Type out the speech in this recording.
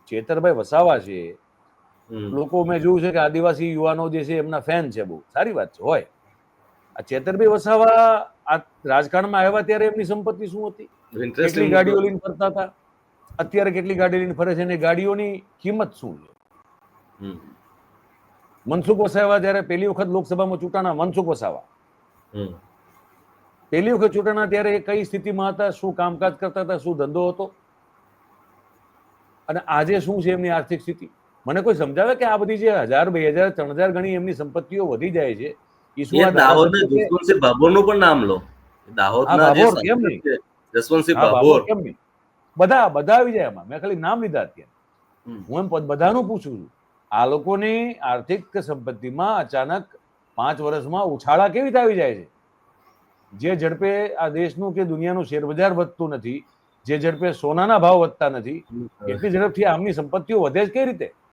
ચેતરભાઈ વસાવા છે, લોકો મેં જોયું છે કે આદિવાસી યુવાનો જે છે એમના ફેન છે, બહુ સારી વાત છે હોય. આ ચેતરભાઈ વસાવા આ રાજકારણમાં આવ્યા ત્યારે એમની સંપત્તિ શું હતી, કેટલી ગાડીઓ લઈને ફરતા હતા, અત્યારે કેટલી ગાડી લઈને ફરે છે અને ગાડીઓની કિંમત શું છે. મનસુખ વસાવા જયારે પહેલી વખત લોકસભામાં ચૂંટાણા, મનસુખ વસાવા પહેલી વખત ચૂંટાણા ત્યારે એ કઈ સ્થિતિમાં હતા, શું કામકાજ કરતા હતા, શું ધંધો હતો, અને આજે શું છે એમની આર્થિક સ્થિતિ. મને કોઈ સમજાવે કે આ બધી જે 1000, 2000, 3000 ગણી એમની સંપત્તિઓ વધી જાય છે, એ શું આ ધારાસભ્ય છે? જસવંતસિંહ ભાભોરનું પણ નામ લો. દાહોદના જે કેમ નહીં, જસવંતસિંહ ભાભોર કેમ નહીં, બધા આવી જાય એમાં. મેં ખાલી નામ લીધા અત્યારે, હું એમ બધાનું પૂછું છું. આ લોકોની આર્થિક સંપત્તિમાં અચાનક 5 વર્ષમાં ઉછાળા કેવી રીતે આવી જાય છે? જે ઝડપે આ દેશનું કે દુનિયાનું શેરબજાર વધતું નથી, જે ઝડપે સોનાના ભાવ વધતા નથી, એટલી ઝડપથી આમની સંપત્તિઓ વધે જ કઈ રીતે?